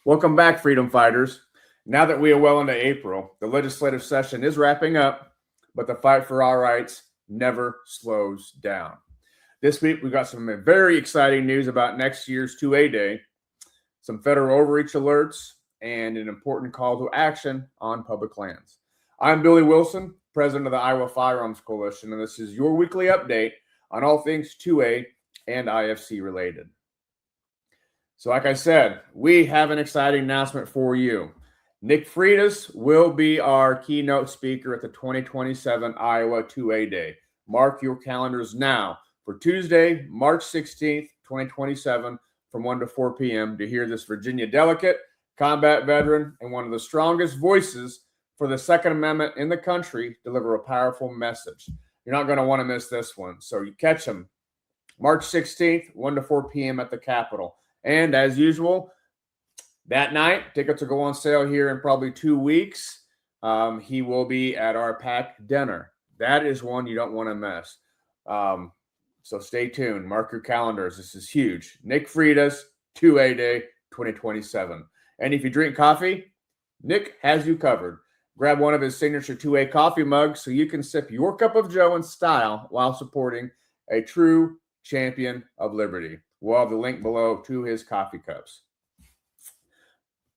Welcome back, freedom fighters. Now that we are well into April, the legislative session is wrapping up, but the fight for our rights never slows down. This week, we got some very exciting news about next year's 2A Day, some federal overreach alerts, and an important call to action on public lands. I'm Billy Wilson, president of the Iowa Firearms Coalition, and this is your weekly update on all things 2A and IFC related. So like I said, we have an exciting announcement for you. Nick Freitas will be our keynote speaker at the 2027 Iowa 2A Day. Mark your calendars now for Tuesday, March 16th, 2027, from 1 to 4 p.m. to hear this Virginia delegate, combat veteran, and one of the strongest voices for the Second Amendment in the country deliver a powerful message. You're not going to want to miss this one. So you catch him March 16th, 1 to 4 p.m. at the Capitol. And as usual, that night, tickets will go on sale here in probably 2 weeks. He will be at our packed dinner. That is one you don't want to miss. So stay tuned. Mark your calendars. This is huge. Nick Freitas, 2A Day 2027. And if you drink coffee, Nick has you covered. Grab one of his signature 2A coffee mugs so you can sip your cup of joe in style while supporting a true champion of liberty. We'll have the link below to his coffee cups.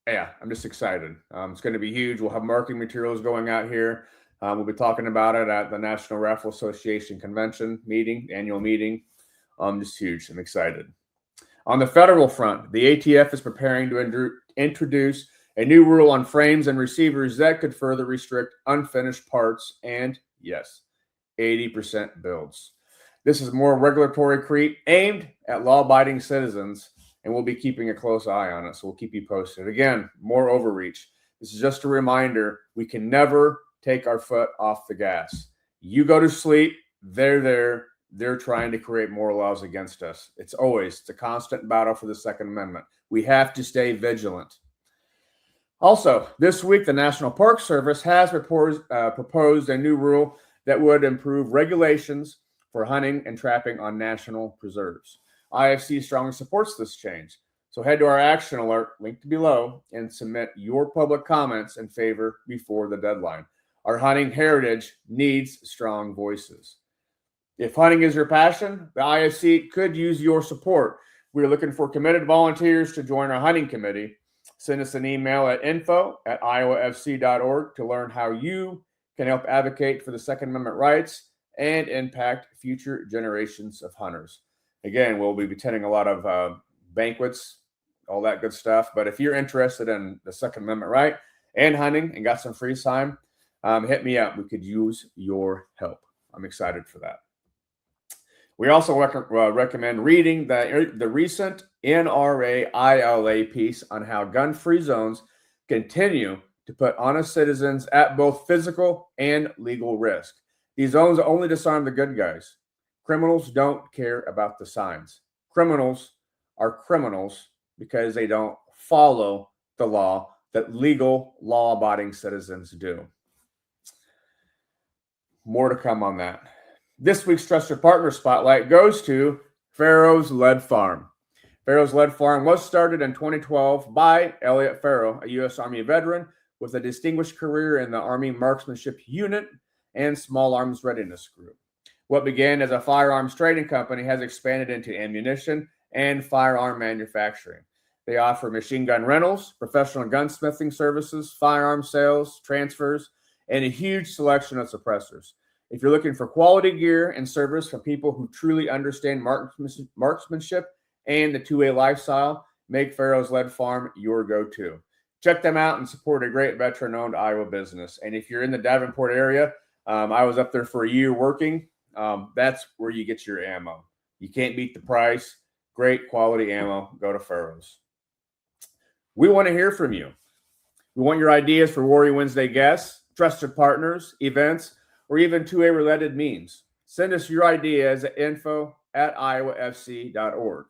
Yeah, I'm just excited. It's going to be huge. We'll have marketing materials going out here. We'll be talking about it at the National Rifle Association Convention meeting, annual meeting. Just huge. I'm excited. On the federal front, the ATF is preparing to introduce a new rule on frames and receivers that could further restrict unfinished parts and, yes, 80% builds. This is more regulatory creep aimed at law-abiding citizens, and we'll be keeping a close eye on it, so we'll keep you posted. Again, more overreach. This is just a reminder, we can never take our foot off the gas. You go to sleep, they're there. They're trying to create more laws against us. It's a constant battle for the Second Amendment. We have to stay vigilant. Also, this week, the National Park Service has proposed a new rule that would improve regulations for hunting and trapping on national preserves. IFC strongly supports this change. So head to our action alert linked below and submit your public comments in favor before the deadline. Our hunting heritage needs strong voices. If hunting is your passion, the IFC could use your support. We're looking for committed volunteers to join our hunting committee. Send us an email at info@iowafc.org to learn how you can help advocate for the Second Amendment rights and impact future generations of hunters. Again, we'll be attending a lot of banquets, all that good stuff. But if you're interested in the Second Amendment right and hunting and got some free time, hit me up. We could use your help. I'm excited for that. We also recommend reading the recent NRA ILA piece on how gun-free zones continue to put honest citizens at both physical and legal risk. These zones only disarm the good guys. Criminals don't care about the signs. Criminals are criminals because they don't follow the law that legal, law-abiding citizens do. More to come on that. This week's Trusted Partner Spotlight goes to Farrow's Lead Farm. Farrow's Lead Farm was started in 2012 by Elliot Farrow, a U.S. Army veteran with a distinguished career in the Army Marksmanship Unit and Small Arms Readiness Group. What began as a firearms trading company has expanded into ammunition and firearm manufacturing. They offer machine gun rentals, professional gunsmithing services, firearm sales, transfers, and a huge selection of suppressors. If you're looking for quality gear and service from people who truly understand marksmanship and the 2A lifestyle, make Farrow's Lead Farm your go-to. Check them out and support a great veteran-owned Iowa business. And if you're in the Davenport area, I was up there for a year working. That's where you get your ammo. You can't beat the price. Great quality ammo. Go to Farrow's. We want to hear from you. We want your ideas for Warrior Wednesday guests, trusted partners, events, or even 2A related memes. Send us your ideas at info@iowafc.org.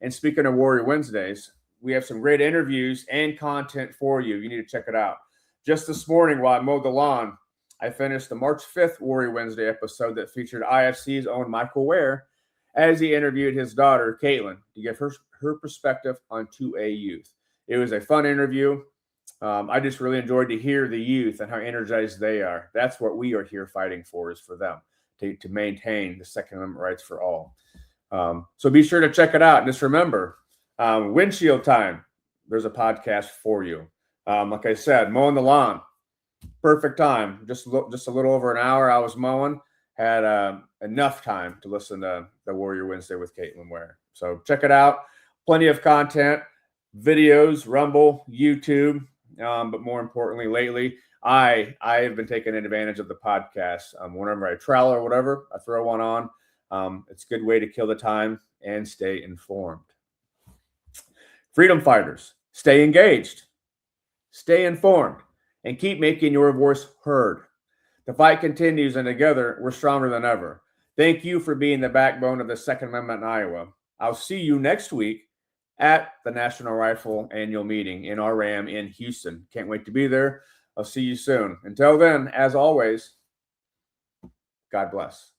And speaking of Warrior Wednesdays, we have some great interviews and content for you. You need to check it out. Just this morning while I mowed the lawn, I finished the March 5th Warrior Wednesday episode that featured IFC's own Michael Ware as he interviewed his daughter, Caitlin, to give her perspective on 2A youth. It was a fun interview. I just really enjoyed to hear the youth and how energized they are. That's what we are here fighting for, is for them to maintain the Second Amendment rights for all. So be sure to check it out. And just remember, windshield time, there's a podcast for you. Like I said, mowing the lawn, perfect time. Just a little over an hour I was mowing. Had enough time to listen to the Warrior Wednesday with Caitlin Ware. So check it out. Plenty of content, videos, Rumble, YouTube. But more importantly, lately, I have been taking advantage of the podcast. Whenever I travel or whatever, I throw one on. It's a good way to kill the time and stay informed. Freedom fighters, stay engaged, stay informed, and keep making your voice heard. The fight continues, and together we're stronger than ever. Thank you for being the backbone of the Second Amendment in Iowa. I'll see you next week at the National Rifle Annual Meeting in RAM in Houston. Can't wait to be there. I'll see you soon. Until then, as always, God bless.